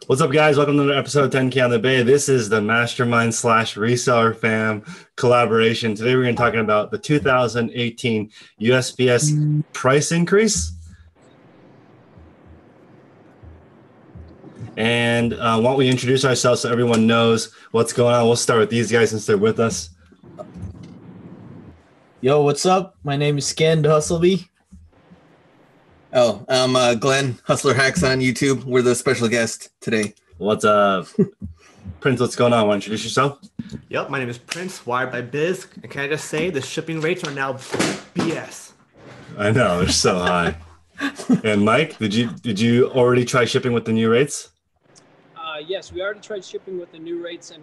What's up, guys? Welcome to another episode of 10K on the Bay. This is the Mastermind slash Reseller Fam collaboration. Today, we're going to be talking about the 2018 USPS price increase. And why don't we introduce ourselves so everyone knows what's going on? We'll start with these guys since they're with us. Yo, what's up? My name is Ken, the Hustlebee. Oh, I'm Glenn, Hustler Hacks on YouTube. We're the special guest today. What's up? Prince, what's going on? Want to introduce yourself? Yep, my name is Prince, Wired by Biz. And can I just say the shipping rates are now BS. I know, they're so high. And Mike, did you already try shipping with the new rates? Yes, we already tried shipping with the new rates, and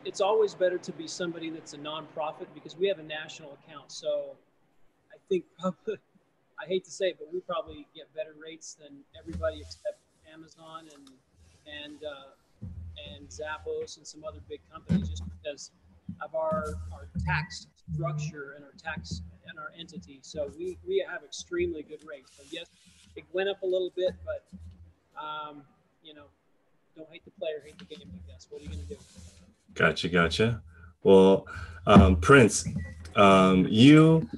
it's always better to be somebody that's a nonprofit because we have a national account. So I think probably, I hate to say it, but we probably get better rates than everybody except Amazon and Zappos and some other big companies, just because of our tax structure and our tax and our entity. So we have extremely good rates. So yes, it went up a little bit, but don't hate the player, hate the game, I guess. What are you going to do? Gotcha. Well, Prince, do you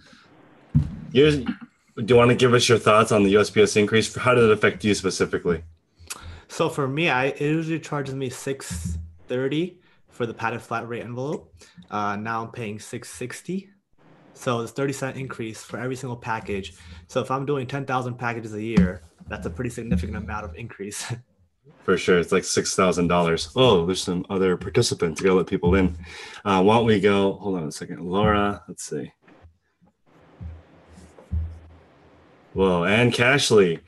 want to give us your thoughts on the USPS increase? How did it affect you specifically? So for me, it usually charges me $6.30 for the padded flat rate envelope. Now I'm paying $6.60. So it's 30-cent increase for every single package. So if I'm doing 10,000 packages a year, that's a pretty significant amount of increase. For sure. It's like $6,000. Oh, there's some other participants. Gotta let people in. Why don't we go? Hold on a second. Laura, let's see. Whoa, and Cashley.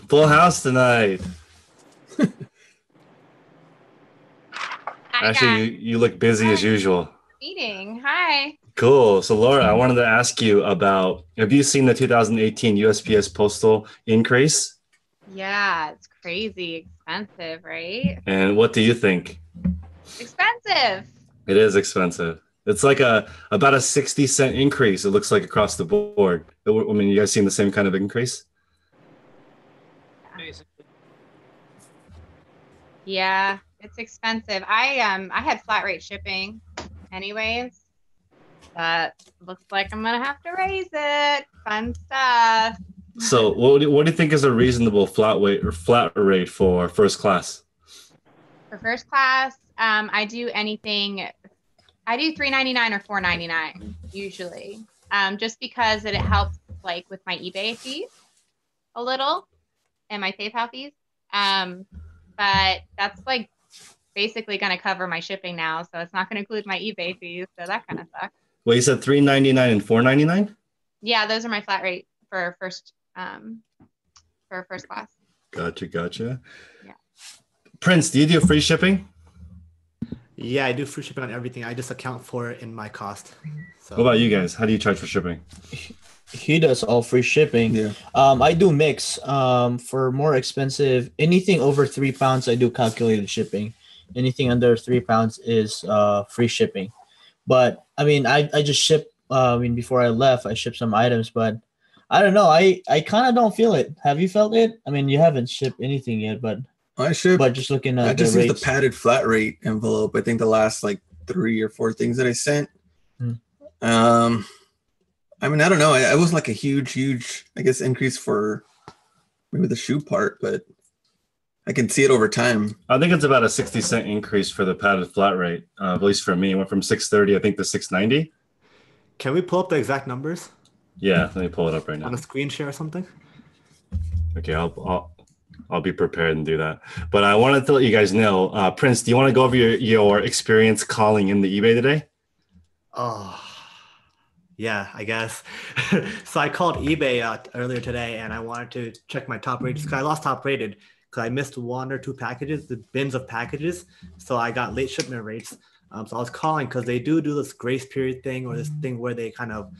Full house tonight. Ashley, you look busy as usual. Meeting. Hi. Cool. So Laura, I wanted to ask you about, have you seen the 2018 USPS postal increase? Yeah, it's crazy expensive, right? And what do you think? Expensive. It is expensive. It's like about a 60-cent increase, it looks like, across the board. I mean, you guys seen the same kind of increase? Basically. Yeah, it's expensive. I had flat rate shipping anyways. But looks like I'm gonna have to raise it. Fun stuff. So what do you think is a reasonable flat rate for first class? For first class, I do $3.99 or $4.99 usually. Just because it helps like with my eBay fees a little and my PayPal fees. But that's like basically gonna cover my shipping now, so it's not gonna include my eBay fees. So that kind of sucks. Well, you said $3.99 and $4.99? Yeah, those are my flat rate for first class. Gotcha. Yeah. Prince, do you do free shipping? Yeah, I do free shipping on everything. I just account for it in my cost. So. What about you guys? How do you charge for shipping? He does all free shipping. Yeah. I do mix. For more expensive, anything over 3 pounds, I do calculated shipping. Anything under 3 pounds is free shipping. But I mean, I just ship. Before I left, I shipped some items, but I don't know. I kind of don't feel it. Have you felt it? I mean, you haven't shipped anything yet, but I should. But just looking at I just the used rates. the padded flat rate envelope. I think the last like 3 or 4 things that I sent. I mean, I don't know. I wasn't like a huge, I guess, increase for maybe the shoe part, but I can see it over time. I think it's about a 60-cent increase for the padded flat rate, at least for me. It went from $6.30, I think, to $6.90. Can we pull up the exact numbers? Yeah, let me pull it up right now. On a screen share or something? Okay, I'll be prepared and do that. But I wanted to let you guys know, Prince, do you want to go over your experience calling in the eBay today? Oh, yeah, I guess. So I called eBay earlier today, and I wanted to check my top rated because I lost top rated because I missed 1 or 2 packages, the bins of packages. So I got late shipment rates. So I was calling because they do this grace period thing or this thing where they kind of,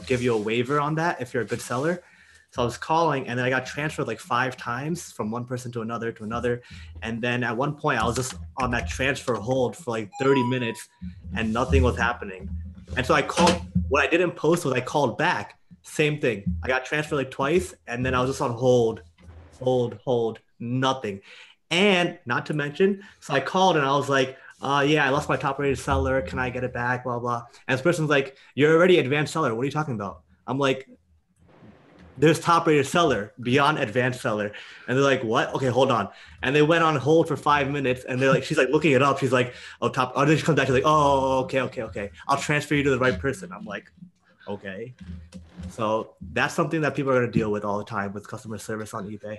give you a waiver on that if you're a good seller. So I was calling, and then I got transferred like 5 times from one person to another. And then at one point, I was just on that transfer hold for like 30 minutes, and nothing was happening. And so I called. What I didn't post was I called back. Same thing. I got transferred like twice, and then I was just on hold hold, nothing. And not to mention, so I called and I was like, yeah, I lost my top rated seller. Can I get it back? Blah, blah. And this person's like, you're already advanced seller. What are you talking about? I'm like, there's top rated seller beyond advanced seller. And they're like, what? Okay, hold on. And they went on hold for 5 minutes and they're like, she's like looking it up. She's like, oh, top. Oh, then she comes back. She's like, oh, okay. I'll transfer you to the right person. I'm like, okay. So that's something that people are going to deal with all the time with customer service on eBay.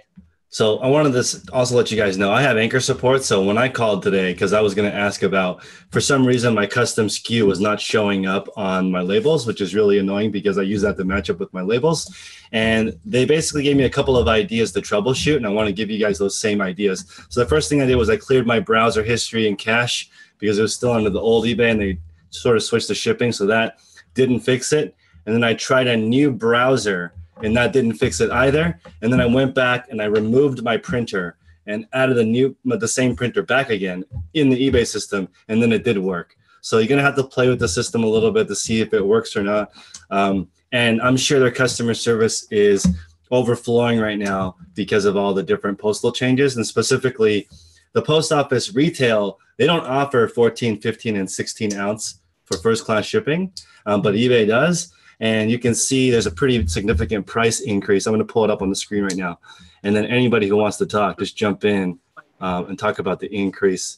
So I wanted to also let you guys know I have Anchor support. So when I called today, because I was going to ask about, for some reason, my custom SKU was not showing up on my labels, which is really annoying because I use that to match up with my labels. And they basically gave me a couple of ideas to troubleshoot. And I want to give you guys those same ideas. So the first thing I did was I cleared my browser history and cache because it was still under the old eBay and they sort of switched to shipping. So that didn't fix it. And then I tried a new browser and that didn't fix it either. And then I went back and I removed my printer and added the same printer back again in the eBay system, and then it did work. So you're gonna have to play with the system a little bit to see if it works or not. And I'm sure their customer service is overflowing right now because of all the different postal changes, and specifically the post office retail, they don't offer 14, 15, and 16 ounce for first class shipping, but eBay does. And you can see there's a pretty significant price increase. I'm going to pull it up on the screen right now. And then anybody who wants to talk, just jump in and talk about the increase.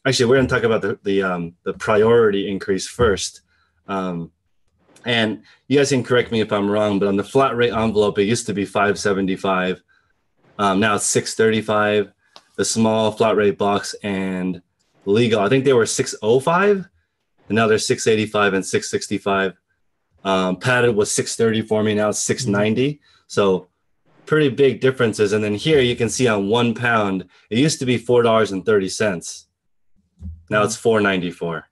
Actually, we're going to talk about the priority increase first. And you guys can correct me if I'm wrong, but on the flat rate envelope, it used to be $5.75. Now it's $6.35. The small flat rate box and legal, I think they were $6.05, and now they're $6.85 and $6.65. Padded was $6.30 for me, now it's $6.90. So pretty big differences. And then here you can see on 1 pound, it used to be $4.30. Now it's $4.94.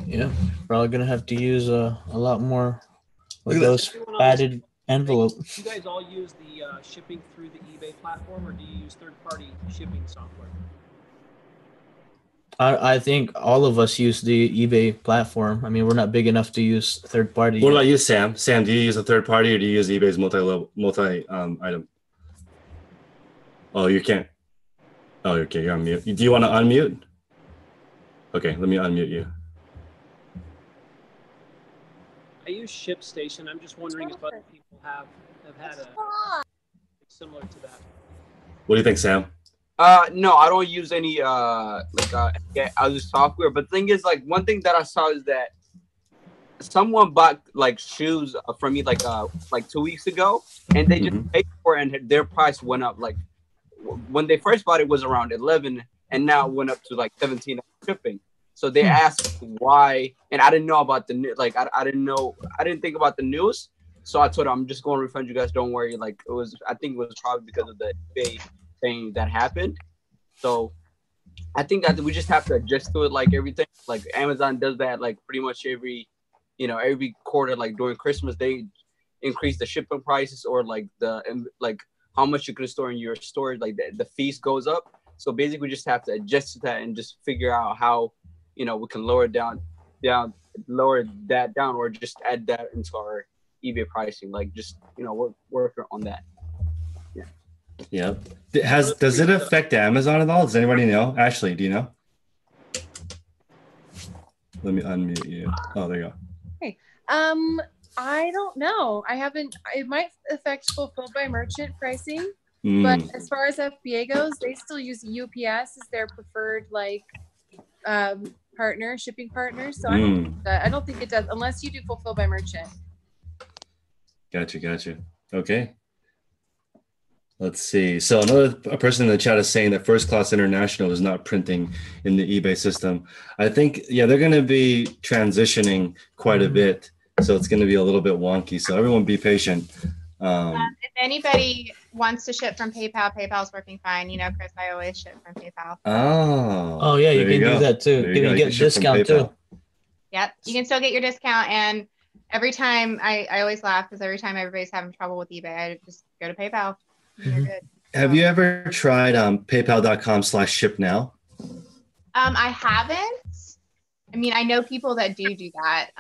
Yeah, probably gonna have to use a lot more of those padded envelopes. Do you guys all use the shipping through the eBay platform, or do you use third-party shipping software? I think all of us use the eBay platform. I mean, we're not big enough to use third party. What about you, Sam? Sam, do you use a third party or do you use eBay's multi item? Oh, you can't. Oh, okay, you're on mute. Do you want to unmute? Okay, let me unmute you. I use ShipStation. I'm just wondering if other people have had a similar to that. What do you think, Sam? No, I don't use any other software. But the thing is, like, one thing that I saw is that someone bought like shoes from me like 2 weeks ago, and they just paid for it, and their price went up. Like when they first bought it was around 11, and now it went up to like 17 shipping. So they asked why, and I didn't know about the I didn't think about the news. So I told them, I'm just going to refund you guys. Don't worry. Like I think it was probably because of the eBay thing that happened. So I think that we just have to adjust to it, like everything. Like Amazon does that like pretty much every quarter. Like during Christmas they increase the shipping prices, or like how much you can store in your storage, like the fees goes up. So basically we just have to adjust to that and just figure out how we can lower that down, or just add that into our eBay pricing. Like just work on that. Yeah. Does it affect Amazon at all? Does anybody know? Ashley, do you know? Let me unmute you. Oh, there you go. Hey, I don't know. I haven't. It might affect fulfilled by merchant pricing, but as far as FBA goes, they still use UPS as their preferred shipping partner. So I don't think it does unless you do fulfilled by merchant. Gotcha. Okay. Let's see. So a person in the chat is saying that First Class International is not printing in the eBay system. I think, they're going to be transitioning quite a bit. So it's going to be a little bit wonky. So everyone be patient. If anybody wants to ship from PayPal, PayPal's working fine. Chris, I always ship from PayPal. Oh yeah, you can do that too. You can get a discount too. Yep, you can still get your discount. And every time, I always laugh because every time everybody's having trouble with eBay, I just go to PayPal. You're good. Have you ever tried paypal.com/shipnow? I haven't. I mean, I know people that do that.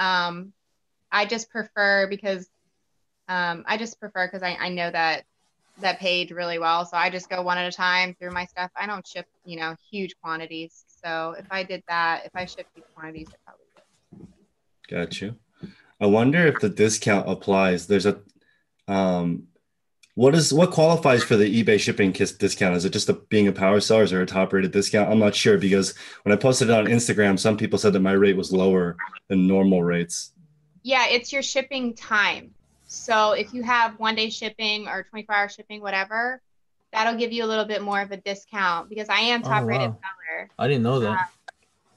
I just prefer because I just prefer because I know that page really well. So I just go one at a time through my stuff. I don't ship, huge quantities. So if I did that, if I shipped huge quantities, I probably would. Got you. I wonder if the discount applies. There's a what qualifies for the eBay shipping discount? Is it just being a power seller, or is there a top rated discount? I'm not sure, because when I posted it on Instagram, some people said that my rate was lower than normal rates. Yeah, it's your shipping time. So if you have 1-day shipping or 24-hour shipping, whatever, that'll give you a little bit more of a discount, because I am top rated seller. I didn't know that.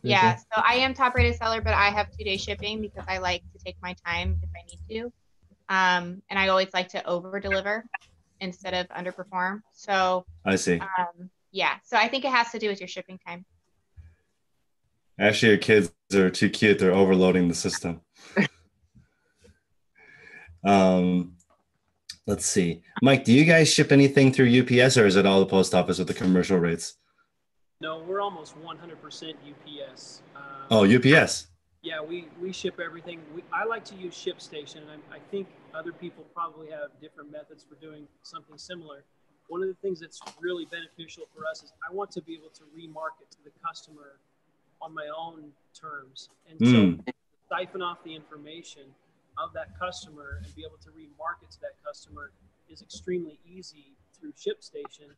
Yeah, so I am top rated seller, but I have 2-day shipping because I like to take my time if I need to. And I always like to over deliver instead of underperform. So I see. Yeah, so I think it has to do with your shipping time. Actually, your kids are too cute. They're overloading the system. Let's see. Mike, do you guys ship anything through UPS, or is it all the post office with the commercial rates? No, we're almost 100% UPS. Oh, UPS. Yeah, we ship everything. I like to use ShipStation, and I think other people probably have different methods for doing something similar. One of the things that's really beneficial for us is I want to be able to remarket to the customer on my own terms. And so siphon off the information of that customer and be able to remarket to that customer is extremely easy through ShipStation,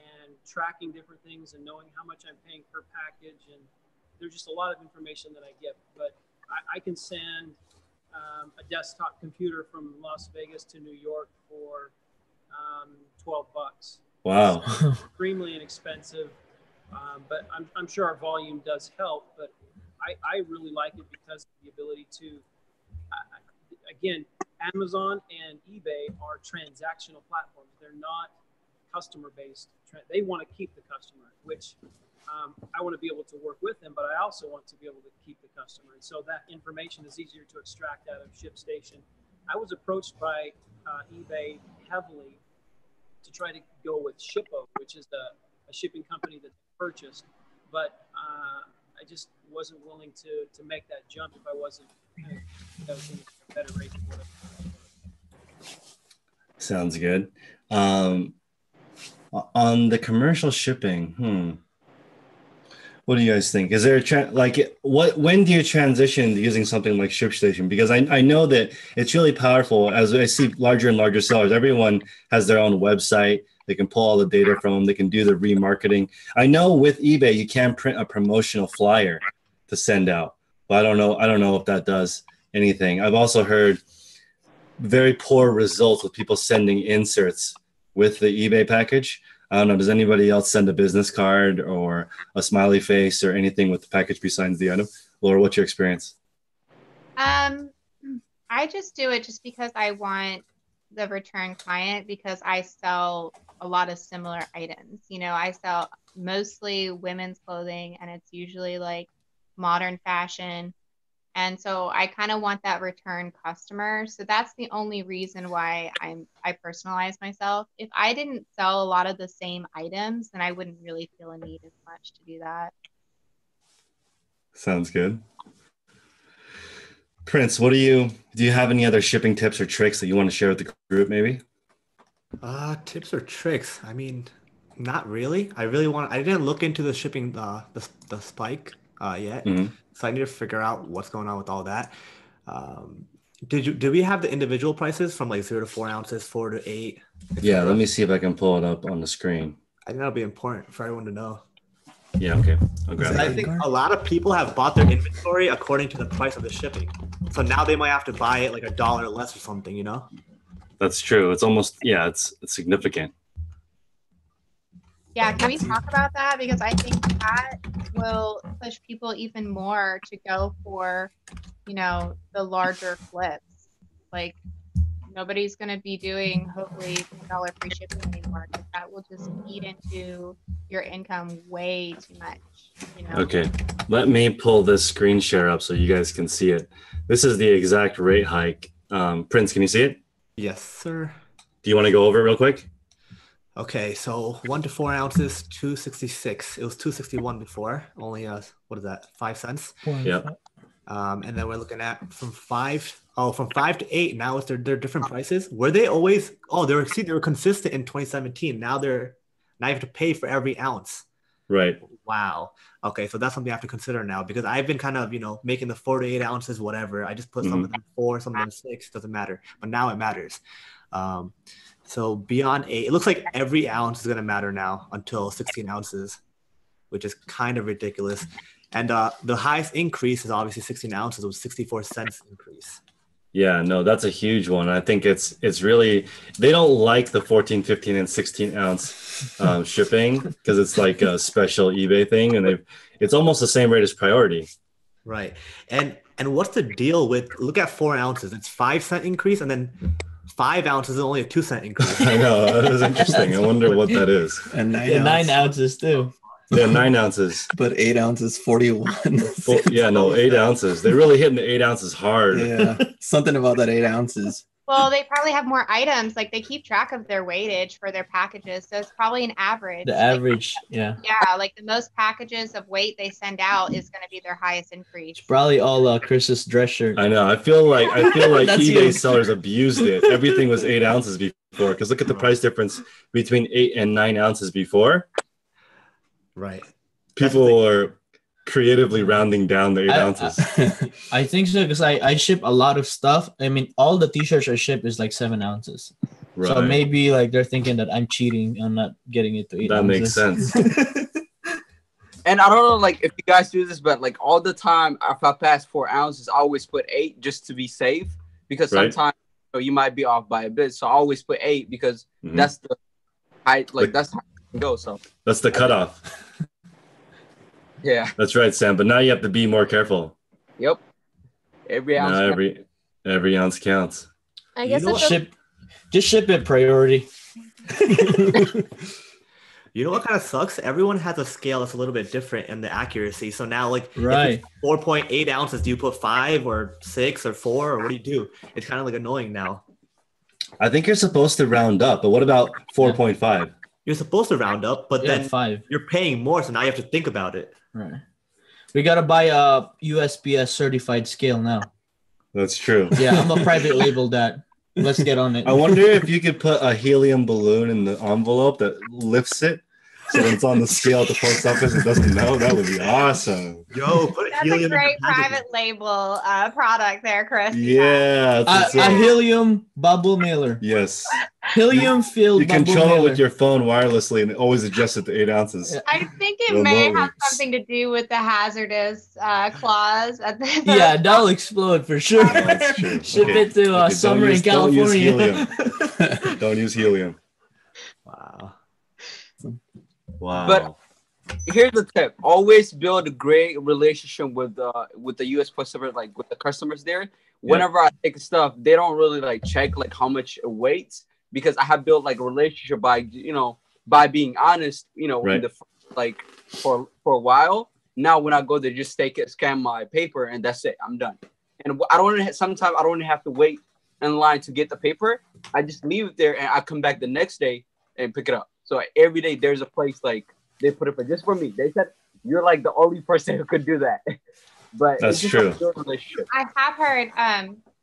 and tracking different things and knowing how much I'm paying per package. And there's just a lot of information that I get, but I can send a desktop computer from Las Vegas to New York for $12. Wow. So extremely inexpensive, but I'm sure our volume does help, but I really like it because of the ability to, again, Amazon and eBay are transactional platforms. They're not customer-based. They want to keep the customer, which I want to be able to work with them, but I also want to be able to keep the customer. And so that information is easier to extract out of ShipStation. I was approached by eBay heavily to try to go with Shippo, which is a shipping company that they purchased, but I just wasn't willing to make that jump if I wasn't getting a better rate. Sounds good. On the commercial shipping, what do you guys think? Is there when do you transition to using something like ShipStation? Because I know that it's really powerful. As I see larger and larger sellers, everyone has their own website. They can pull all the data from them. They can do the remarketing. I know with eBay, you can print a promotional flyer to send out, but I don't know if that does anything. I've also heard very poor results with people sending inserts with the eBay package. I don't know. Does anybody else send a business card or a smiley face or anything with the package besides the item? Laura, what's your experience? I just do it just because I want the return client, because I sell a lot of similar items. I sell mostly women's clothing, and it's usually like modern fashion. And so I kind of want that return customer. So that's the only reason why I personalize myself. If I didn't sell a lot of the same items, then I wouldn't really feel a need as much to do that. Sounds good. Prince, do you have any other shipping tips or tricks that you want to share with the group maybe? Tips or tricks? I mean, not really. I didn't look into the shipping, the spike yet. So I need to figure out what's going on with all that. Did we have the individual prices from like 0 to 4 ounces, 4 to 8? Yeah, let me see if I can pull it up on the screen. I think that'll be important for everyone to know. Yeah, okay. I'll grab it. I think a lot of people have bought their inventory according to the price of the shipping. So now they might have to buy it like $1 less or something, That's true. It's almost, it's significant. Yeah, can we talk about that? Because I think that will push people even more to go for, the larger flips. Like, nobody's going to be doing, hopefully, $10 free shipping anymore, because that will just eat into your income way too much. Okay, let me pull this screen share up so you guys can see it. This is the exact rate hike. Prince, can you see it? Yes, sir. Do you want to go over it real quick? Okay, so 1 to 4 ounces, $2.66. It was $2.61 before. Only what is that? 5 cents. Yeah. And then we're looking at from 5 Oh, from 5 to 8. Now it's they're different prices. Were they always? Oh, they were consistent in 2017. Now you have to pay for every ounce. Right. Wow. Okay, so that's something I have to consider now because I've been kind of making the 4 to 8 ounces, whatever. I just put some of them 4, some of them 6. Doesn't matter. But now it matters. So beyond 8, it looks like every ounce is gonna matter now until 16 ounces, which is kind of ridiculous. And the highest increase is obviously 16 ounces. It was 64 cents increase. Yeah, no, that's a huge one. I think it's really, they don't like the 14, 15, and 16 ounce shipping because it's like a special eBay thing, and it's almost the same rate as priority. Right. And what's the deal with, look at 4 ounces, it's 5 cent increase, and then 5 ounces is only a 2 cent increase. I know, that is interesting. I wonder what that is. And 9 ounces too. Yeah, 9 ounces. But 8 ounces, 41. Yeah, no, 8 ounces. They're really hitting the 8 ounces hard. Yeah, something about that 8 ounces. Well, they probably have more items. Like they keep track of their weightage for their packages, so it's probably an average. The average, yeah. Yeah, like the most packages of weight they send out is going to be their highest increase. It's probably all Chris's dress shirt. I know. I feel like That's eBay you. sellers abused it. Everything was 8 ounces before. Because look at the price difference between 8 and 9 ounces before. Right. People are creatively rounding down the 8 ounces. I think so because I ship a lot of stuff. I mean, all the t-shirts I ship is like 7 ounces. Right. So maybe like they're thinking that I'm cheating. I'm not getting it to 8 That ounces. makes sense. And I don't know, like, if you guys do this, but like all the time, if I pass 4 ounces, I always put 8 just to be safe because Right. sometimes you might be off by a bit. So I always put 8 because that's the height, like that's how it can go. So That's the cutoff. yeah, That's right, Sam. But now you have to be more careful. yep. Every ounce. Now every ounce counts. I guess know that's Just ship it priority. You know what kind of sucks? Everyone has a scale that's a little bit different in the accuracy. So now, like, Right. if it's 4.8 ounces, do you put 5 or 6 or 4 or what do you do? It's kind of like annoying now. I think you're supposed to round up, but what about 4.5? You're supposed to round up, but Yeah, then 5. you're paying more, so now you have to think about it. Right. We gotta buy a USPS certified scale now. That's true. Yeah, I'm a private label that. Let's get on it. I wonder if you could put a helium balloon in the envelope that lifts it so when it's on the scale at the post office it doesn't know. That would be awesome. Yo, put That's helium a in the great packaging. private label product there, Chris. Yeah. that's A what's up. helium bubble mailer. Yes. Helium filled You bubble control mailer. it with your phone wirelessly and it always adjusts it to 8 ounces. I think it may have Remotely. something to do with the hazardous clause at the Yeah, that'll explode for sure. Oh, that's true. Ship Okay. it to Okay, summer in don't use California. helium. Don't use helium. Wow. Wow. But here's the tip: always build a great relationship with the U.S. Post Service, like with the customers there. Whenever I take stuff, they don't really like check like how much it weighs because I have built like a relationship by being honest, Right. in the like for a while. Now when I go there, just take it, scan my paper, and that's it. I'm done. And sometimes I don't even have to wait in line to get the paper. I just leave it there and I come back the next day and pick it up. So every day there's a place like they put it for just for me. They said you're like the only person who could do that. But That's it's just true. a good relationship. I have heard,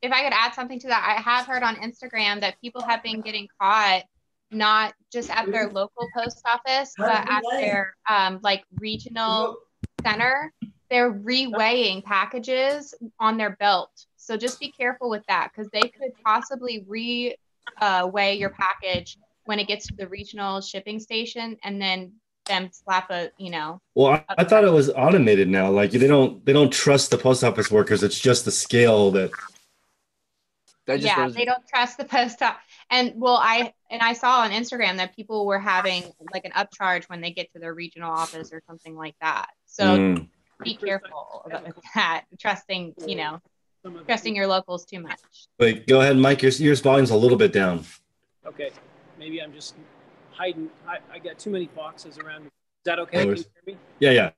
if I could add something to that, I have heard on Instagram that people have been getting caught not just at their local post office, but at their like regional center. They're reweighing packages on their belt. So just be careful with that because they could possibly weigh your package when it gets to the regional shipping station and then them slap Well, I thought it was automated now. Like they don't trust the post office workers. It's just the scale that. They don't trust the post office. And I saw on Instagram that people were having like an upcharge when they get to their regional office or something like that. So be careful about that. Trusting your locals too much. Wait, go ahead, Mike. Your volume's a little bit down. Okay, maybe I'm just hiding. I got too many boxes around me. Is that okay? Can you hear me? Yeah.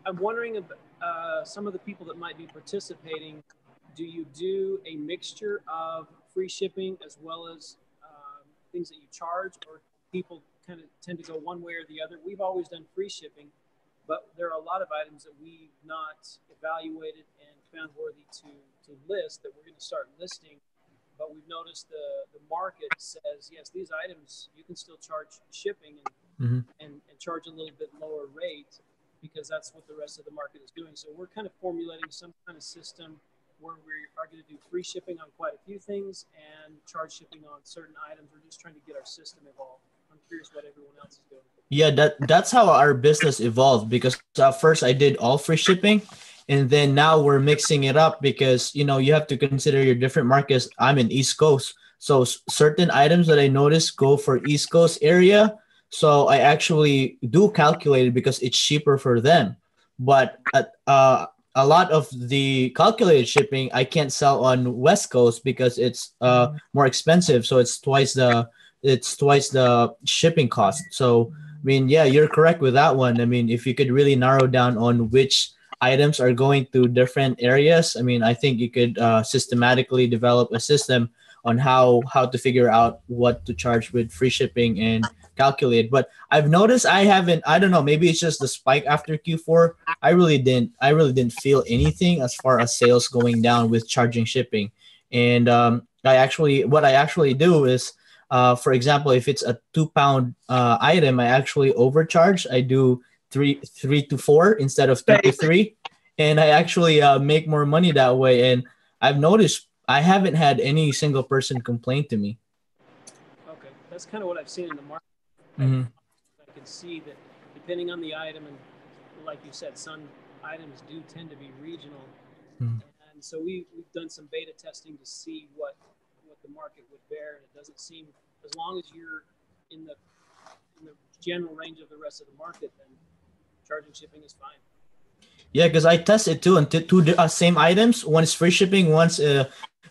I'm wondering about some of the people that might be participating. Do you do a mixture of free shipping as well as things that you charge, or people kind of tend to go one way or the other? We've always done free shipping, but there are a lot of items that we've not evaluated and found worthy to to list that we're going to start listing. But we've noticed the market says, yes, these items, you can still charge shipping and charge a little bit lower rate because that's what the rest of the market is doing. So we're kind of formulating some kind of system where we are going to do free shipping on quite a few things and charge shipping on certain items. We're just trying to get our system evolved. I'm curious what everyone else is doing. Yeah, that's how our business evolved, because at first I did all free shipping, and then now we're mixing it up because you have to consider your different markets. I'm in East Coast, so certain items that I notice go for East Coast area, so I actually do calculate it because it's cheaper for them. But a lot of the calculated shipping I can't sell on West Coast because it's more expensive, so it's twice the shipping cost. So I mean, yeah, you're correct with that one. I mean, if you could really narrow down on which items are going to different areas, I mean, I think you could systematically develop a system on how to figure out what to charge with free shipping and calculate. But I've noticed I don't know, maybe it's just the spike after Q4. I really didn't feel anything as far as sales going down with charging shipping. And what I actually do is, for example, if it's a 2-pound item, I actually overcharge. I do 3 to 4 instead of 2 to 3, and I actually make more money that way. And I've noticed I haven't had any single person complain to me. Okay, that's kind of what I've seen in the market. I can see that depending on the item, and like you said, some items do tend to be regional, and so we've done some beta testing to see what the market would bear, and it doesn't seem, as long as you're in the general range of the rest of the market, then charging shipping is fine. Yeah, because I tested too, and two same items. One is free shipping, one's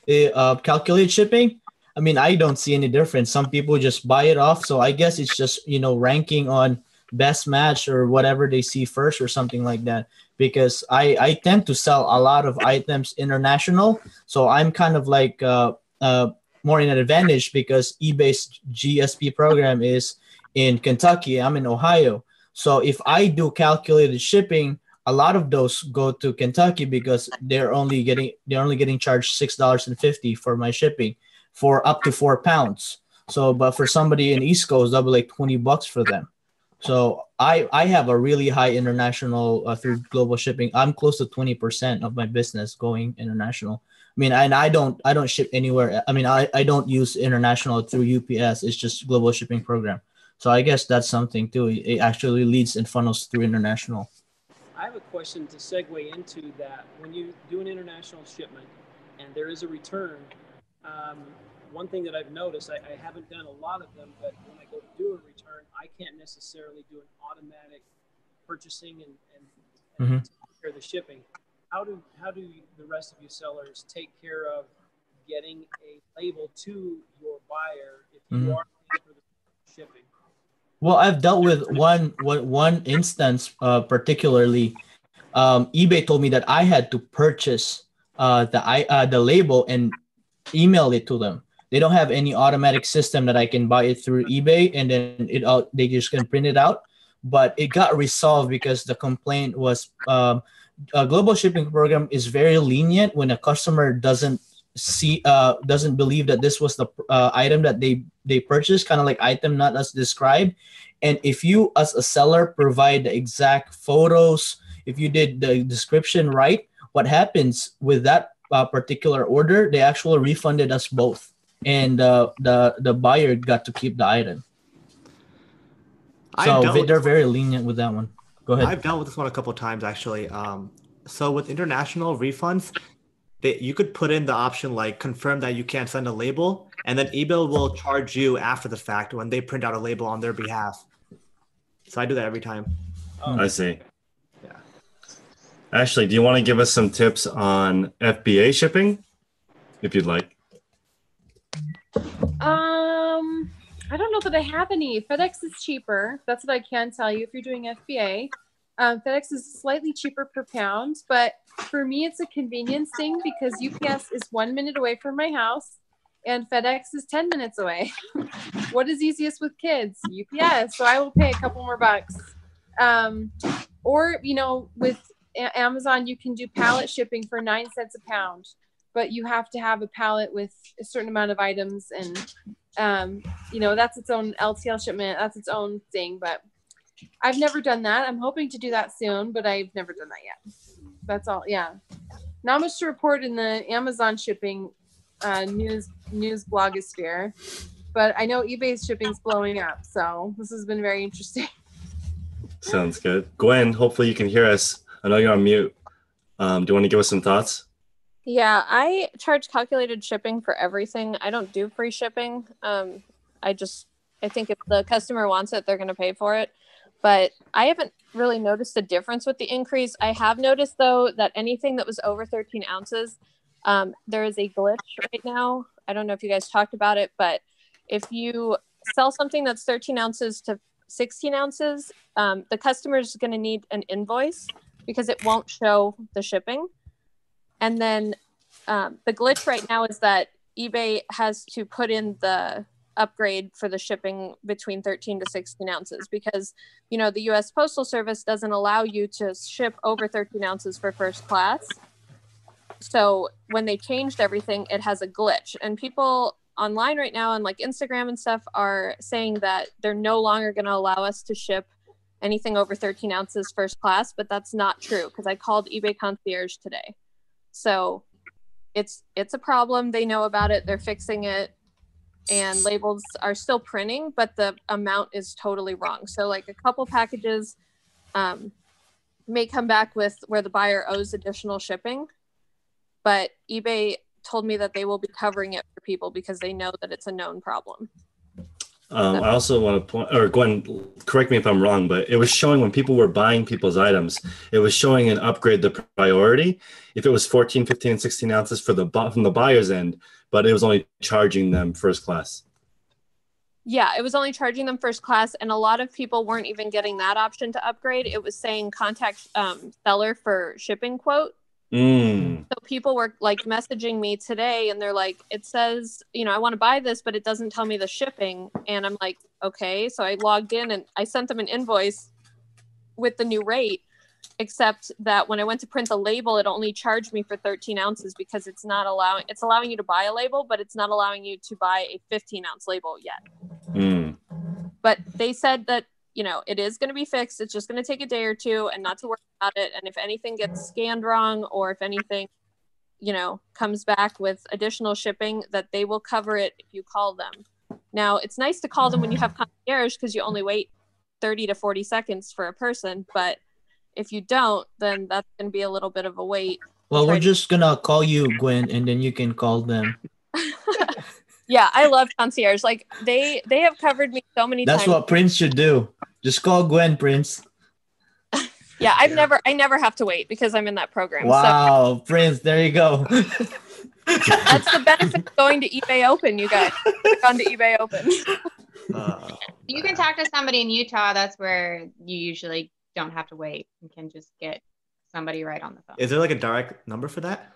calculated shipping. I mean, I don't see any difference. Some people just buy it off, so I guess it's just ranking on best match or whatever they see first or something like that. Because I tend to sell a lot of items international, so I'm kind of like more in an advantage because eBay's GSP program is in Kentucky. I'm in Ohio. So if I do calculated shipping, a lot of those go to Kentucky because they're only getting charged $6.50 for my shipping for up to 4 pounds. So, but for somebody in East Coast, that'll be like $20 for them. So I have a really high international through global shipping. I'm close to 20% of my business going international. I mean, and I don't ship anywhere. I mean, I don't use international through UPS. It's just global shipping program. So I guess that's something too. It actually leads and funnels through international. I have a question to segue into that. When you do an international shipment and there is a return, one thing that I've noticed, I haven't done a lot of them, but when I go to do a return, I can't necessarily do an automatic purchasing and take care of the shipping. How do the rest of you sellers take care of getting a label to your buyer if you are paying for the shipping? Well, I've dealt with one instance particularly. eBay told me that I had to purchase the label and email it to them. They don't have any automatic system that I can buy it through eBay and then they just can print it out. But it got resolved because the complaint was a global shipping program is very lenient when a customer doesn't believe that this was the item that they purchased, kind of like item not as described. And if you as a seller provide the exact photos, if you did the description right, what happens with that particular order, they actually refunded us both, and the buyer got to keep the item. So they're very lenient with that one. Go ahead. I've dealt with this one a couple of times actually. So with international refunds, you could put in the option like confirm that you can't send a label, and then eBay will charge you after the fact when they print out a label on their behalf. So I do that every time. I see. Yeah. Ashley, do you want to give us some tips on FBA shipping, if you'd like? I don't know that I have any. FedEx is cheaper. That's what I can tell you if you're doing FBA. FedEx is slightly cheaper per pound, but for me, it's a convenience thing because UPS is 1 minute away from my house and FedEx is 10 minutes away. What is easiest with kids? UPS. So I will pay a couple more bucks. Or, with Amazon, you can do pallet shipping for 9 cents a pound. but you have to have a pallet with a certain amount of items, and you know, that's its own LTL shipment. That's its own thing. But I've never done that. I'm hoping to do that soon, but I've never done that yet. That's all. Yeah. Not much to report in the Amazon shipping news blogosphere, but I know eBay's shipping's blowing up. So this has been very interesting. Sounds good. Gwen, hopefully you can hear us. I know you're on mute. Do you want to give us some thoughts? Yeah, I charge calculated shipping for everything. I don't do free shipping. I think if the customer wants it, they're going to pay for it. But I haven't really noticed a difference with the increase. I have noticed, though, that anything that was over 13 ounces, there is a glitch right now. I don't know if you guys talked about it, but if you sell something that's 13 ounces to 16 ounces, the customer is going to need an invoice because it won't show the shipping. And then the glitch right now is that eBay has to put in the upgrade for the shipping between 13 to 16 ounces because, you know, the US Postal Service doesn't allow you to ship over 13 ounces for first class. So when they changed everything, it has a glitch. And people online right now on like Instagram and stuff are saying that they're no longer going to allow us to ship anything over 13 ounces first class, but that's not true because I called eBay concierge today. So it's a problem. They know about it. They're fixing it. And labels are still printing, but the amount is totally wrong. So like a couple packages may come back with where the buyer owes additional shipping, but eBay told me that they will be covering it for people because they know that it's a known problem. I also want to point, or Gwen, correct me if I'm wrong, but it was showing when people were buying people's items, it was showing an upgrade the priority if it was 14, 15, and 16 ounces from the buyer's end, but it was only charging them first class. Yeah, it was only charging them first class, and a lot of people weren't even getting that option to upgrade. It was saying contact seller for shipping quote. So people were like messaging me today and they're like, it says, you know, I want to buy this, but it doesn't tell me the shipping. And I'm like, okay. So I logged in and I sent them an invoice with the new rate, except that when I went to print the label, it only charged me for 13 ounces because it's allowing you to buy a label, but it's not allowing you to buy a 15-ounce label yet. But they said that, you know, it is going to be fixed. It's just going to take a day or two and not to worry about it. And if anything gets scanned wrong or if anything, you know, comes back with additional shipping, that they will cover it if you call them. Now, it's nice to call them when you have concierge because you only wait 30 to 40 seconds for a person. But if you don't, then that's going to be a little bit of a wait. Well, we're just going to call you, Gwen, and then you can call them. Yeah, I love concierge. Like they have covered me so many times. That's what Prince should do. Just call Gwen, Prince. Yeah, I never have to wait because I'm in that program. Wow, so. Prince, there you go. That's the benefit of going to eBay Open, you guys. Gone to eBay Open. You can talk to somebody in Utah. That's where you usually don't have to wait. You can just get somebody right on the phone. Is there like a direct number for that?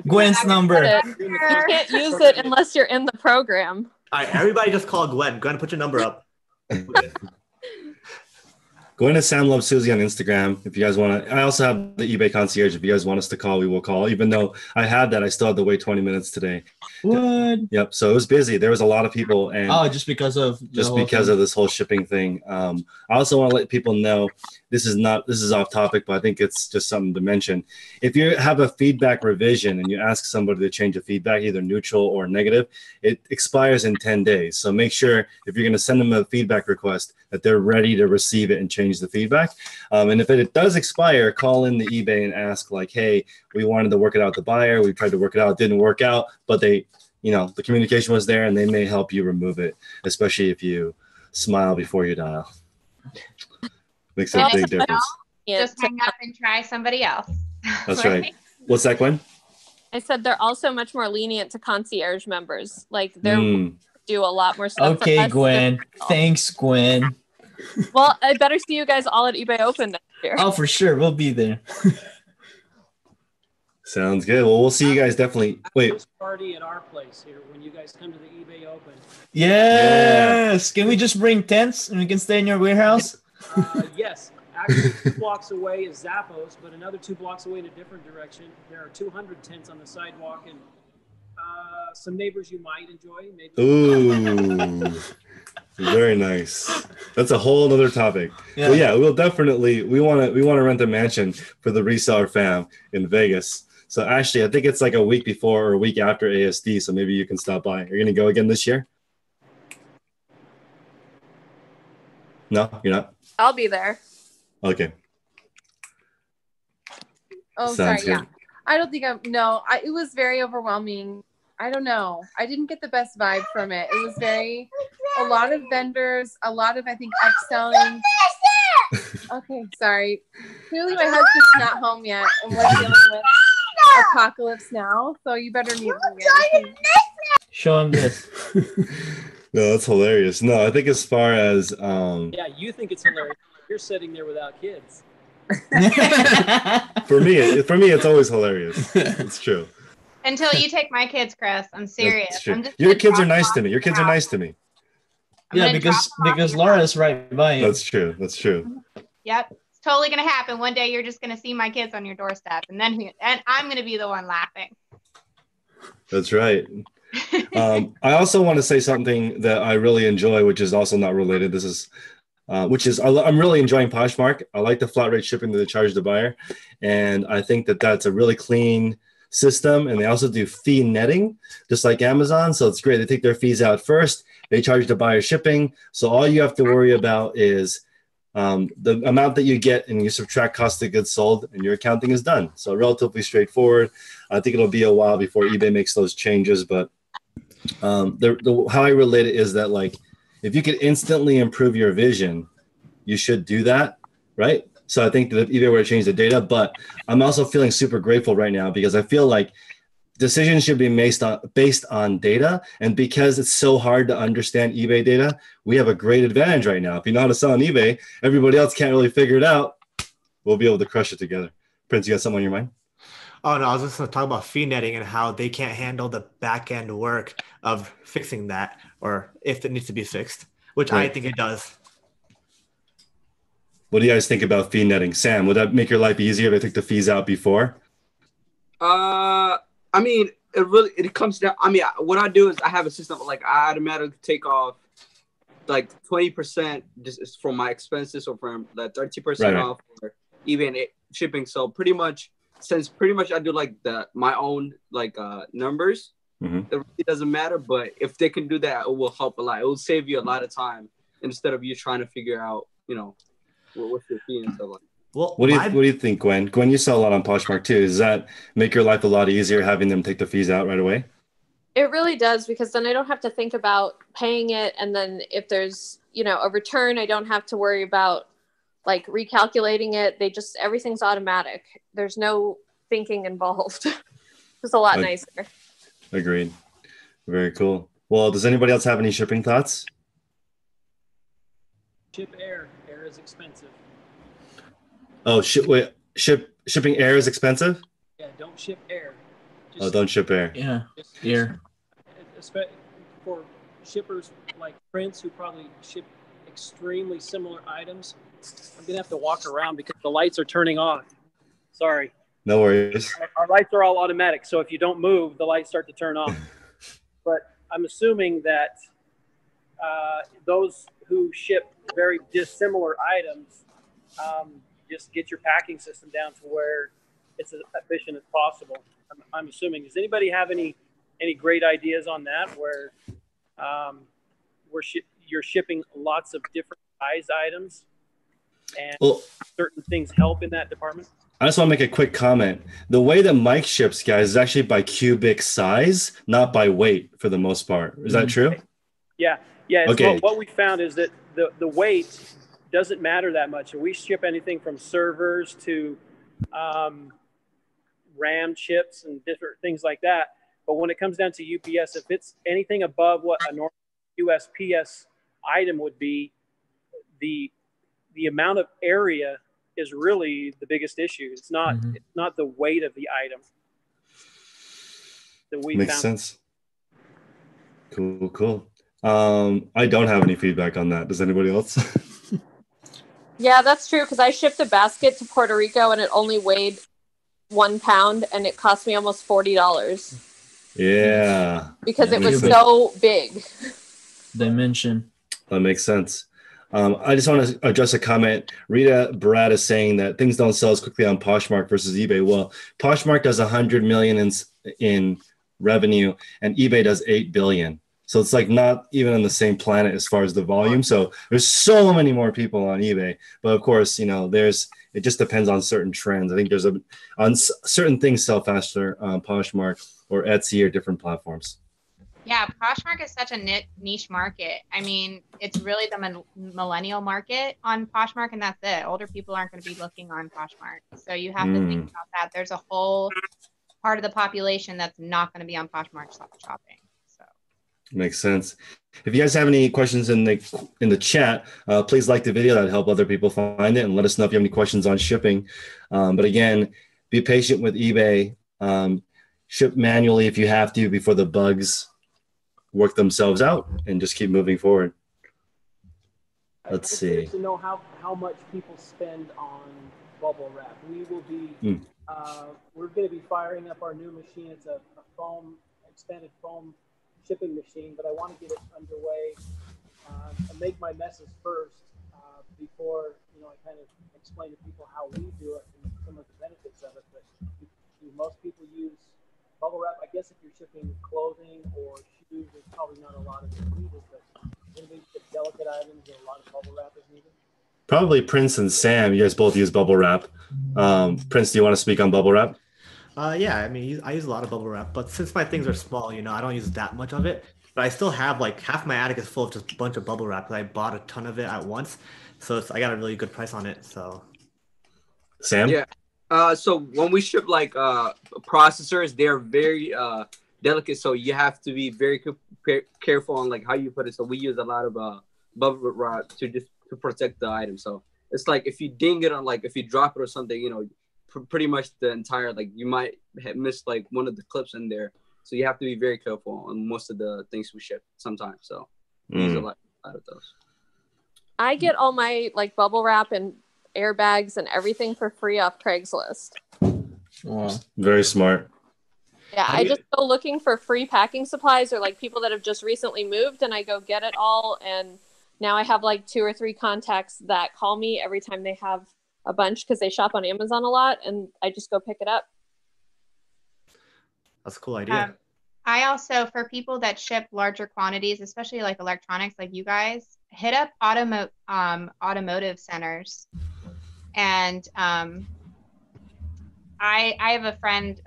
Gwen's number. You can't use it unless you're in the program. All right, everybody just call Gwen. Gwen, put your number up. Go into Sam Loves Susie on Instagram if you guys want to. I also have the eBay concierge. If you guys want us to call, we will call. Even though I had that, I still had to wait 20 minutes today. What? Yep. So it was busy. There was a lot of people, and just because of this whole shipping thing. I also want to let people know this is off topic, but I think it's just something to mention. If you have a feedback revision and you ask somebody to change a feedback, either neutral or negative, it expires in 10 days. So make sure if you're going to send them a feedback request that they're ready to receive it and change the feedback. And if it does expire, call in the eBay and ask like, hey, we wanted to work it out with the buyer. We tried to work it out. It didn't work out, but the communication was there and they may help you remove it, especially if you smile before you dial. Makes a big difference. Just hang up and try somebody else. That's right. What's that, Gwen? I said they're also much more lenient to concierge members. Like they're do a lot more stuff. Okay, Gwen. Thanks, Gwen. Well, I better see you guys all at eBay Open next year. Oh, for sure. We'll be there. Sounds good. Well, we'll see you guys definitely. Wait. Party at our place here when you guys come to the eBay Open. Yes. Can we just bring tents and we can stay in your warehouse? Yes. actually 2 blocks away is Zappos, but another 2 blocks away in a different direction, there are 200 tents on the sidewalk, and some neighbors you might enjoy. Maybe. Ooh, very nice. That's a whole other topic. Yeah. Well, yeah, we want to rent a mansion for the reseller fam in Vegas. So actually, I think it's like a week before or a week after ASD. So maybe you can stop by. Are you gonna go again this year? No, you're not. I'll be there. Okay. Oh, Sounds sorry. good. Yeah. I don't think it was very overwhelming. I don't know. I didn't get the best vibe from it. It was a lot of vendors, a lot of, I think, upselling. Okay, sorry. Clearly my husband's not home yet, and we're dealing with Apocalypse Now, so you better mute me again. Show him this. No, that's hilarious. No, I think as far as Yeah, you think it's hilarious. You're sitting there without kids. for me, it's always hilarious. It's true. Until you take my kids, Chris. I'm serious. That's true. I'm just Your gonna kids are drop nice them to off me. Your at kids your are house. nice to me. I'm Yeah, gonna drop them off because at your Laura's right by you. That's true. That's true. Yep, it's totally gonna happen. One day you're just gonna see my kids on your doorstep, and I'm gonna be the one laughing. That's right. I also want to say something that I really enjoy, which is also not related. This is, I'm really enjoying Poshmark. I like the flat rate shipping that they charge the buyer, and I think that that's a really clean system. And they also do fee netting, just like Amazon. So it's great. They take their fees out first. They charge the buyer shipping. So all you have to worry about is the amount that you get, and you subtract cost of goods sold, and your accounting is done. So relatively straightforward. I think it'll be a while before eBay makes those changes, but how I relate it is that, like, if you could instantly improve your vision, you should do that, right? So I think that if eBay were to change the data, but I'm also feeling super grateful right now because I feel like decisions should be based on data. And because it's so hard to understand eBay data, we have a great advantage right now. If you know how to sell on eBay, everybody else can't really figure it out. We'll be able to crush it together. Prince, you got something on your mind? Oh no, I was just going to talk about fee netting and how they can't handle the back end work of fixing that, or if it needs to be fixed, which Right. I think it does. What do you guys think about fee netting? Sam, would that make your life easier if they took the fees out before? I mean, it comes down. I mean, what I do is I have a system like I automatically take off like 20% just from my expenses, or from the 30% Right. off, or even shipping. So pretty much I do like my own like numbers. Mm-hmm. It really doesn't matter, but if they can do that, it will help a lot. It will save you a lot of time instead of you trying to figure out, what's your fee and stuff like that. Well, What do you think, Gwen? Gwen, you sell a lot on Poshmark too. Does that make your life a lot easier having them take the fees out right away? It really does, because then I don't have to think about paying it. And then if there's, a return, I don't have to worry about like recalculating it. Everything's automatic. There's no thinking involved. It's a lot nicer. Agreed. Very cool. Well, does anybody else have any shipping thoughts? Ship air. Air is expensive. Oh, shipping air is expensive? Yeah, don't ship air. Don't ship air. Yeah. Just Here. especially for shippers like Prince, who probably ship extremely similar items. I'm gonna have to walk around because the lights are turning off. Sorry. No worries. Our lights are all automatic, so if you don't move, the lights start to turn off. But I'm assuming that those who ship very dissimilar items, just get your packing system down to where it's as efficient as possible. I'm assuming. Does anybody have any great ideas on that, where you're shipping lots of different size items, and certain things help in that department? I just want to make a quick comment. The way that Mike ships, guys, is actually by cubic size, not by weight for the most part. Is that true? Yeah. It's Okay. What we found is that the weight doesn't matter that much. We ship anything from servers to RAM chips and different things like that. But when it comes down to UPS, if it's anything above what a normal USPS item would be, the amount of area is really the biggest issue. It's not it's not the weight of the item that we Makes found. sense. Cool. I don't have any feedback on that. Does anybody else? Yeah, that's true. Because I shipped a basket to Puerto Rico and it only weighed 1 pound, and it cost me almost $40 Yeah. because it was sense. so big. Dimension. That makes sense. I just want to address a comment. Rita Barad is saying that things don't sell as quickly on Poshmark versus eBay. Well, Poshmark does 100 million in revenue, and eBay does 8 billion. So it's like not even on the same planet as far as the volume. So there's so many more people on eBay. But of course, you know, it just depends on certain trends. I think on certain things sell faster on Poshmark or Etsy or different platforms. Yeah, Poshmark is such a niche market. I mean, it's really the millennial market on Poshmark, and that's it. Older people aren't going to be looking on Poshmark. So you have to think about that. There's a whole part of the population that's not going to be on Poshmark shopping. So makes sense. If you guys have any questions in the chat, please like the video. That'll help other people find it, and let us know if you have any questions on shipping. But again, be patient with eBay. Ship manually if you have to before the bugs work themselves out, and just keep moving forward. Let's see. I'm curious to know how much people spend on bubble wrap. We will be we're going to be firing up our new machine. It's a expanded foam shipping machine, but I want to get it underway and make my messes first before I kind of explain to people how we do it and some of the benefits of it. But most people use bubble wrap. I guess if you're shipping clothing or shoes, there's probably not a lot of it needed, but maybe the delicate items, a lot of bubble wrap is needed. Probably Prince and Sam. You guys both use bubble wrap. Prince, do you want to speak on bubble wrap? Yeah, I mean, I use a lot of bubble wrap, but since my things are small, I don't use that much of it. But I still have like half my attic is full of just a bunch of bubble wrap because I bought a ton of it at once. So I got a really good price on it. So Sam? Yeah. So when we ship like processors, they're very delicate, so you have to be very careful on like how you put it. So we use a lot of bubble wrap to protect the item. So it's like if you ding it on, like if you drop it or something, pretty much the entire, like you might have missed like one of the clips in there. So you have to be very careful on most of the things we ship sometimes. So we use a lot of those. I get all my like bubble wrap and airbags and everything for free off Craigslist. Wow. Very smart. Yeah, I just go looking for free packing supplies or like people that have just recently moved, and I go get it all. And now I have like 2 or 3 contacts that call me every time they have a bunch because they shop on Amazon a lot, and I just go pick it up. That's a cool idea. I also, for people that ship larger quantities, especially like electronics, like you guys, hit up automotive centers. And I have a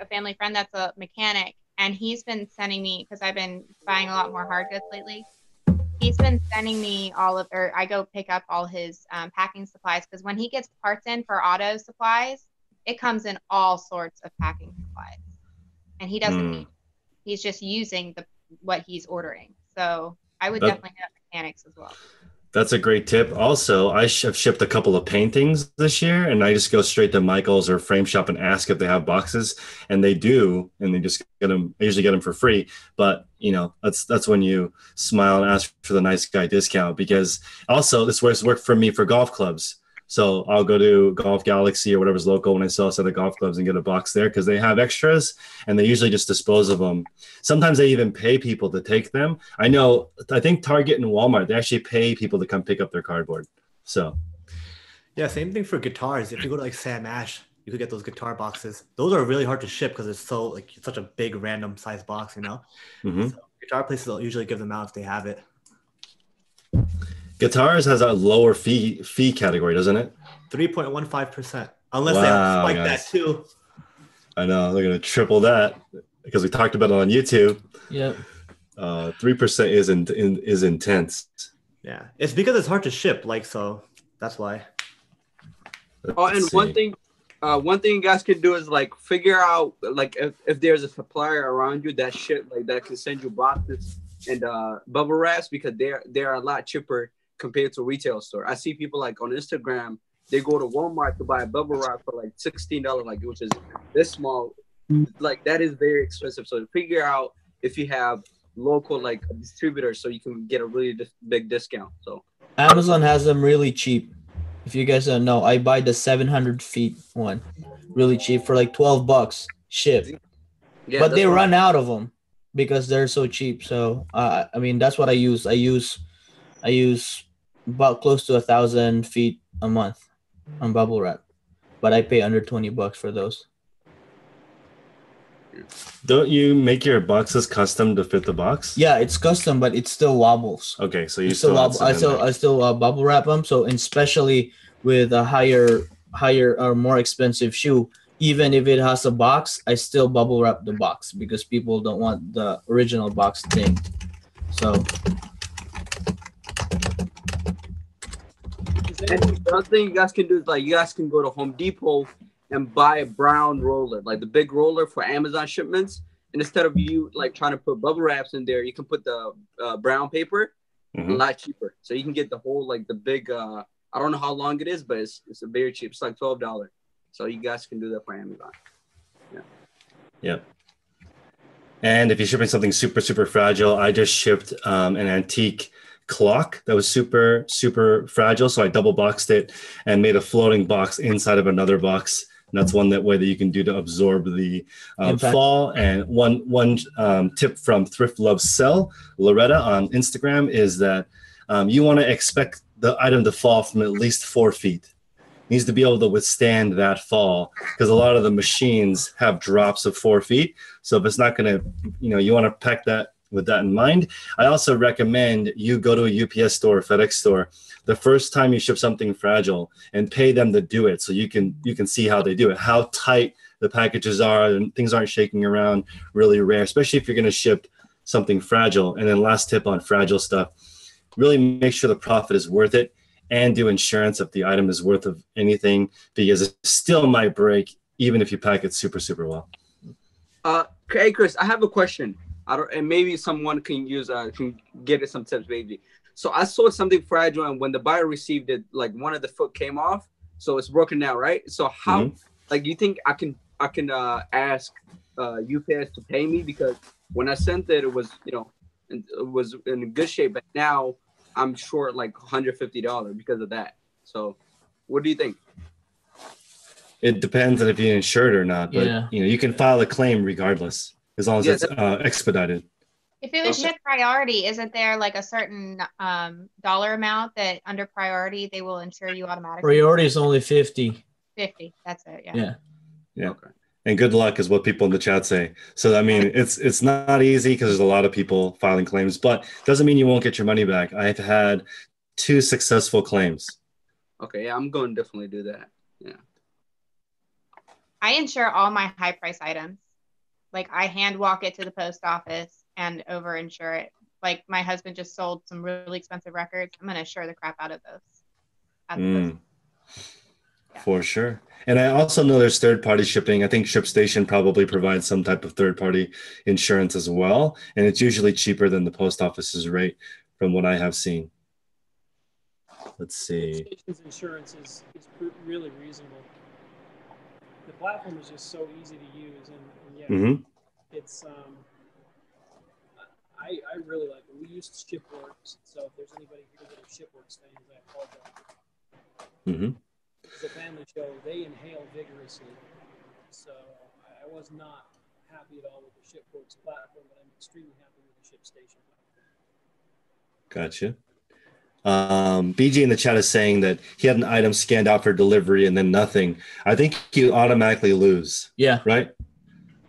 family friend that's a mechanic, and he's been sending me, because I've been buying a lot more hard goods lately. He's been sending me I go pick up all his packing supplies, because when he gets parts in for auto supplies, it comes in all sorts of packing supplies, and he doesn't need. He's just using what he's ordering. So I would definitely hit up mechanics as well. That's a great tip. Also, I have shipped a couple of paintings this year, and I just go straight to Michael's or Frame Shop and ask if they have boxes, and they do, and they just get them. I usually get them for free, but that's when you smile and ask for the nice guy discount, because also this worked for me for golf clubs. So I'll go to Golf Galaxy or whatever's local when I sell a set of golf clubs and get a box there because they have extras, and they usually just dispose of them. Sometimes they even pay people to take them. I think Target and Walmart, they actually pay people to come pick up their cardboard. So yeah, same thing for guitars. If you go to like Sam Ash, you could get those guitar boxes. Those are really hard to ship because it's such a big random size box, Mm-hmm. So guitar places will usually give them out if they have it. Guitars has a lower fee category, doesn't it? 3.15%. Unless they spike that too. I know, they're going to triple that because we talked about it on YouTube. Yep. 3% is intense. Yeah, it's because it's hard to ship, so that's why. One thing you guys can do is like figure out like if there's a supplier around you that that can send you boxes and bubble wraps, because they're a lot cheaper compared to retail store. I see people like on Instagram, they go to Walmart to buy a bubble wrap for like $16, which is this small. Like that is very expensive. So figure out if you have local like distributors so you can get a really big discount. So Amazon has them really cheap. If you guys don't know, I buy the 700 feet one, really cheap for like $12 ship. Yeah, But that's they what- run out of them because they're so cheap. So I mean, that's what I use. I use about close to 1,000 feet a month on bubble wrap, but I pay under $20 for those. Don't you make your boxes custom to fit the box? Yeah, it's custom, but it still wobbles. Okay, so you It's still still add wobble. some in there. I still bubble wrap them. So, and especially with a higher or more expensive shoe, even if it has a box, I still bubble wrap the box because people don't want the original box thing. So Is And anyone, the other thing you guys can do is like you guys can go to Home Depot and buy a brown roller, like the big roller for Amazon shipments. And instead of you like trying to put bubble wraps in there, you can put the brown paper, a Mhm. lot cheaper. So you can get the whole like the big. I don't know how long it is, but it's a very cheap. It's like $12. So you guys can do that for Amazon. Yep. And if you're shipping something super, super fragile, I just shipped an antique clock that was super, super fragile. So I double boxed it and made a floating box inside of another box. And that's one way that you can do to absorb the Impact. fall. And one tip from Thrift Love Sell, Loretta on Instagram, is that you want to expect the item to fall from at least 4 feet. Needs to be able to withstand that fall because a lot of the machines have drops of 4 feet. So if it's not going to, you want to pack that with that in mind. I also recommend you go to a UPS store, FedEx store, the first time you ship something fragile and pay them to do it. So you can see how they do it, how tight the packages are and things aren't shaking around, really rare, especially if you're going to ship something fragile. And then last tip on fragile stuff, really make sure the profit is worth it. And do insurance if the item is worth of anything, because it still might break even if you pack it super, super well. Hey Chris, I have a question. And maybe someone can can get it some tips, maybe. So I sold something fragile, and when the buyer received it, like one of the foot came off, so it's broken now, right? So how, like, you think I can ask UPS to pay me, because when I sent it, it was it was in good shape, but now I'm short like $150 because of that. So what do you think? It depends on if you're insured or not, but Yeah. you can file a claim regardless, as long as it's expedited. If it was shipped priority, isn't there like a certain dollar amount that under priority they will insure you automatically? priority is only 50. 50. That's it. Yeah. Yeah. Yeah. Okay. And good luck is what people in the chat say. So I mean, it's not easy because there's a lot of people filing claims, but doesn't mean you won't get your money back. I've had 2 successful claims. Okay, yeah, I'm going to definitely do that. Yeah. I insure all my high price items. Like I hand walk it to the post office and over insure it. Like my husband just sold some really expensive records. I'm going to insure the crap out of those. At the post office. For sure. And I also know there's third-party shipping. I think ShipStation probably provides some type of third-party insurance as well. And it's usually cheaper than the post office's rate from what I have seen. Let's see. Station's insurance is really reasonable. The platform is just so easy to use, and yeah, it's I really like it. We use ShipWorks, so if there's anybody here that are ShipWorks fans, I apologize. It's a family show. They inhale vigorously, so I was not happy at all with the ShipWorks platform, but I'm extremely happy with the ShipStation platform. Gotcha. BG in the chat is saying that he had an item scanned out for delivery and then nothing. I think you automatically lose. Yeah. Right.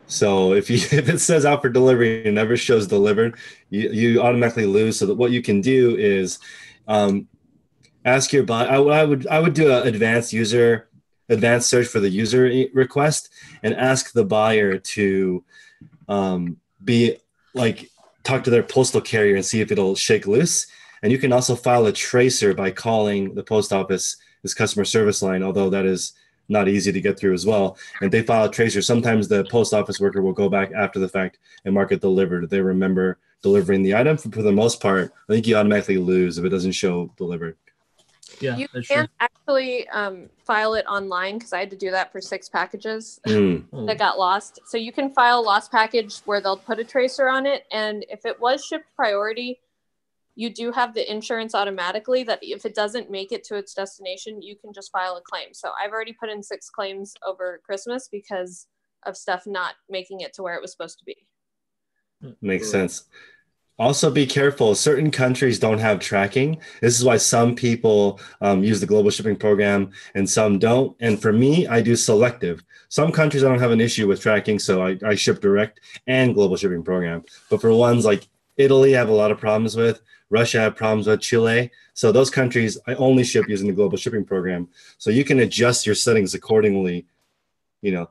So if it says out for delivery and it never shows delivered, you automatically lose. So that what you can do is ask your buyer. I would do an advanced search for the user request and ask the buyer to be like talk to their postal carrier and see if it'll shake loose. And you can also file a tracer by calling the post office's customer service line, although that is not easy to get through as well. And they file a tracer. Sometimes the post office worker will go back after the fact and mark it delivered. They remember delivering the item. For the most part, I think you automatically lose if it doesn't show delivered. Yeah, you that's can't true. actually file it online, because I had to do that for 6 packages that got lost. So you can file a lost package where they'll put a tracer on it, and if it was shipped priority, you do have the insurance automatically that if it doesn't make it to its destination, you can just file a claim. So I've already put in 6 claims over Christmas because of stuff not making it to where it was supposed to be. Makes sense. Also, be careful. Certain countries don't have tracking. This is why some people use the global shipping program and some don't. And for me, I do selective. Some countries I don't have an issue with tracking, so I ship direct and global shipping program. But for ones like Italy, I have a lot of problems with. Russia, I have problems with. Chile. So those countries, I only ship using the global shipping program. So you can adjust your settings accordingly, you know.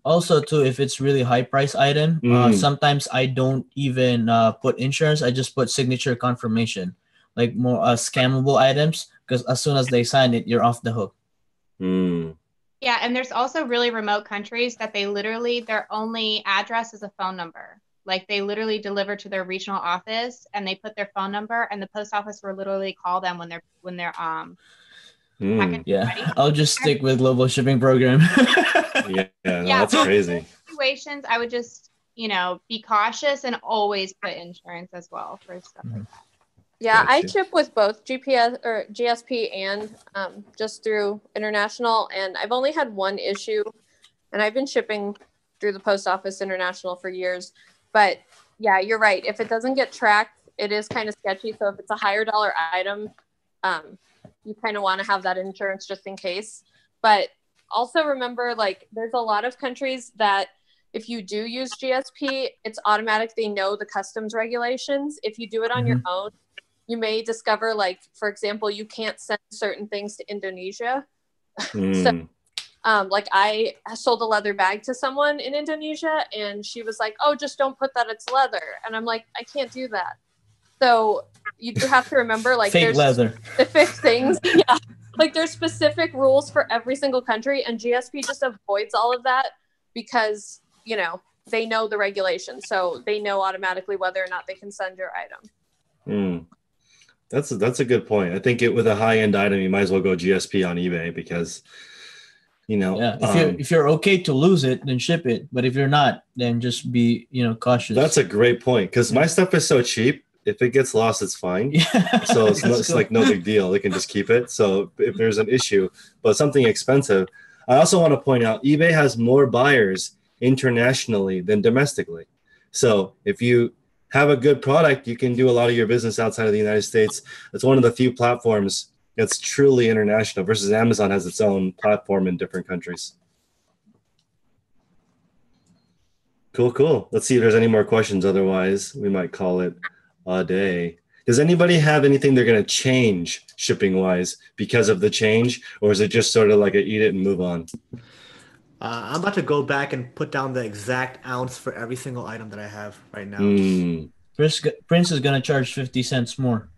Also, too, if it's really high price item, sometimes I don't even put insurance. I just put signature confirmation, like more scammable items, because as soon as they sign it, you're off the hook. Yeah, and there's also really remote countries that they literally, their only address is a phone number. Like they literally deliver to their regional office and they put their phone number, and the post office will literally call them when they're package Yeah, ready. I'll just stick with global shipping program. Yeah, no, that's crazy. Situations, I would just, be cautious and always put insurance as well for stuff like that. Yeah, I ship with both GPS or GSP and just through international, and I've only had one issue, and I've been shipping through the post office international for years. But yeah, you're right. If it doesn't get tracked, it is kind of sketchy. So if it's a higher dollar item, you kind of want to have that insurance just in case. But also remember, like, there's a lot of countries that if you do use GSP, it's automatic. They know the customs regulations. If you do it on your own, you may discover, like, for example, you can't send certain things to Indonesia. So, like, I sold a leather bag to someone in Indonesia, and she was like, oh, just don't put that it's leather. And I'm like, I can't do that. So you do have to remember, like, fake there's leather. specific things. Yeah. Like, there's specific rules for every single country, and GSP just avoids all of that because, they know the regulations. So they know automatically whether or not they can send your item. That's a good point. I think with a high-end item, you might as well go GSP on eBay because, if you're okay to lose it, then ship it. But if you're not, then just be, cautious. That's a great point because my stuff is so cheap. If it gets lost, it's fine. Yeah. So it's like no big deal. They can just keep it. So if there's an issue, but something expensive, I also want to point out eBay has more buyers internationally than domestically. So if you have a good product, you can do a lot of your business outside of the United States. It's one of the few platforms that's truly international versus Amazon has its own platform in different countries. Cool. Let's see if there's any more questions. Otherwise, we might call it a day. Does anybody have anything they're going to change shipping wise because of the change? Or is it just sort of like a eat it and move on? I'm about to go back and put down the exact ounce for every single item that I have right now. Prince is going to charge 50 cents more.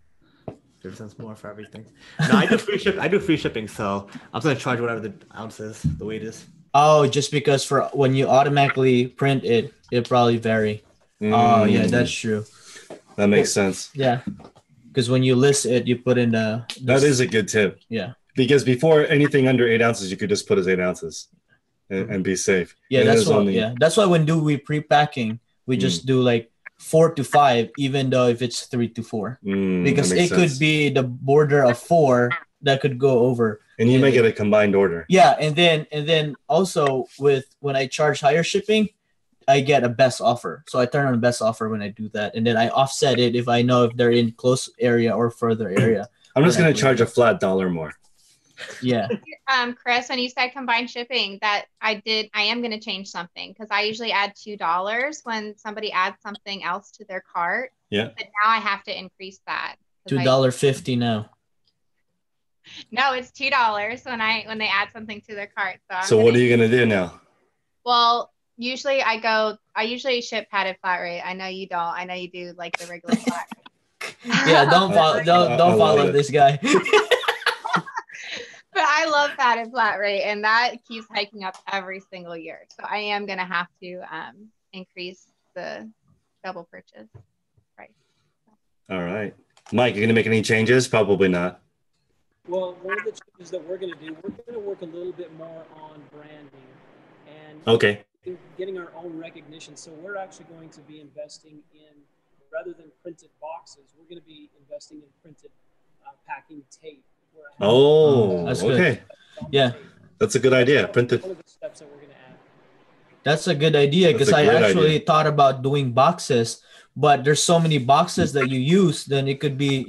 50 cents more for everything. No, I do free shipping, so I'm going to charge whatever the ounce is, the weight is. Oh, just because for when you automatically print it, it probably vary. Oh, yeah, that's true. That makes sense. Yeah, because when you list it, you put in that is a good tip. Yeah, because before anything under 8 ounces, you could just put as 8 ounces and be safe. Yeah, that's why. That's why when we pre-packing, we just do like 4 to 5, even though if it's 3 to 4, because it could be the border of 4 that could go over. And you may get a combined order. Yeah, and then also when I charge higher shipping, I get a best offer. So I turn on best offer when I do that, and then I offset it if I know if they're in close area or further area. I'm just going to charge a flat $1 more. Yeah. Chris, when you said combined shipping, that I am going to change something because I usually add $2 when somebody adds something else to their cart. Yeah. But now I have to increase that. $2.50 now. No, it's $2 when they add something to their cart. So what are you going to do now? Well, usually I usually ship padded flat rate. I know you don't. I know you do like the regular flat rate. Yeah, don't follow this guy. But I love padded flat rate, and that keeps hiking up every single year. So I am gonna have to increase the double purchase price. All right, Mike, you gonna make any changes? Probably not. Well, one of the changes that we're gonna do, we're gonna work a little bit more on branding and okay, getting our own recognition. So we're actually going to be investing in rather than printed boxes, we're going to be investing in printed packing tape. Oh, that's good. okay. Yeah. That's a good idea. Printed. One of the steps that we're going to add. That's a good idea because I actually thought about doing boxes, but there's so many boxes that you use, then it could be,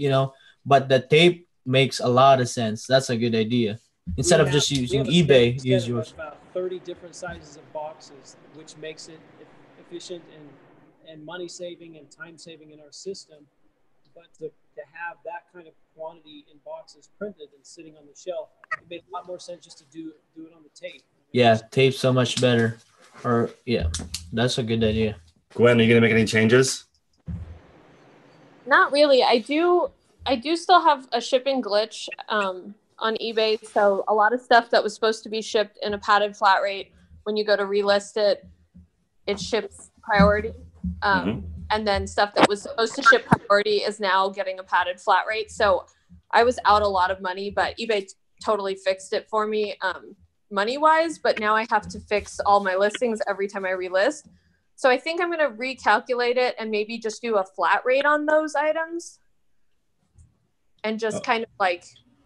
but the tape makes a lot of sense. That's a good idea. Instead of just using eBay, use yours. About 30 different sizes of boxes, which makes it efficient and money saving and time saving in our system. But to have that kind of quantity in boxes printed and sitting on the shelf, it made a lot more sense just to do it on the tape. Yeah, tape's so much better. That's a good idea. Gwen, are you gonna make any changes? Not really. I do still have a shipping glitch on eBay. So a lot of stuff that was supposed to be shipped in a padded flat rate, when you go to relist it, it ships priority. And then stuff that was supposed to ship priority is now getting a padded flat rate. So I was out a lot of money, but eBay totally fixed it for me money-wise. But now I have to fix all my listings every time I relist. So I think I'm going to recalculate it and maybe just do a flat rate on those items and just kind of like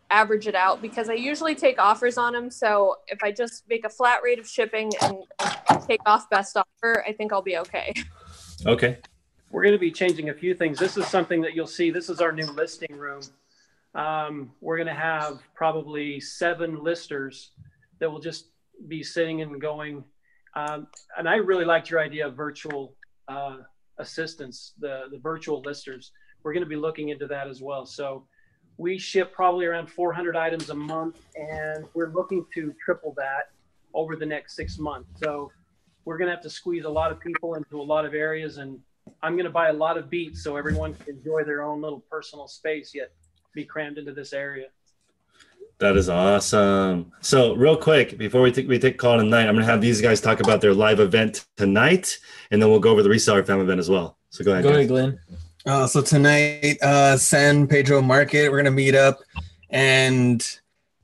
average it out, because I usually take offers on them. So if I just make a flat rate of shipping and take off best offer, I think I'll be okay. Okay. We're going to be changing a few things. This is something that you'll see. This is our new listing room. We're going to have probably 7 listers that will just be sitting and going. And I really liked your idea of virtual assistants, the virtual listers. We're going to be looking into that as well. So we ship probably around 400 items a month, and we're looking to triple that over the next 6 months. So we're going to have to squeeze a lot of people into a lot of areas, and I'm going to buy a lot of beats so everyone can enjoy their own little personal space, yet be crammed into this area. That is awesome. So real quick, before we take call tonight, I'm going to have these guys talk about their live event tonight, and then we'll go over the Reseller Fam event as well. So go ahead. Go ahead, Glenn. So tonight, San Pedro Market, we're going to meet up and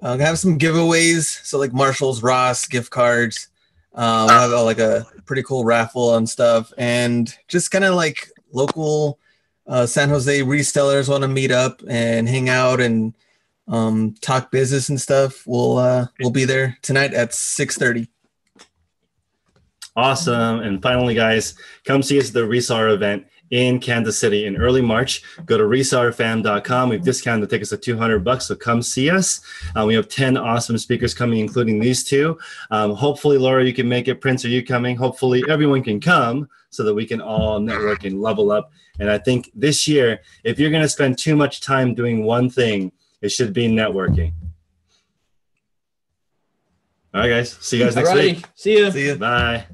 have some giveaways. So like Marshall's, Ross, gift cards. We'll have like a pretty cool raffle and stuff. And just kind of like local San Jose resellers want to meet up and hang out and talk business and stuff. We'll be there tonight at 6:30. Awesome. And finally, guys, come see us at the Reseller event in Kansas City in early March. Go to resellerfam.com. We've discounted the tickets to $200, so come see us. We have 10 awesome speakers coming, including these 2. Hopefully, Laura, you can make it. Prince, are you coming? Hopefully, everyone can come so that we can all network and level up. And I think this year, if you're going to spend too much time doing one thing, it should be networking. All right, guys. See you guys next week. See you. See you. Bye.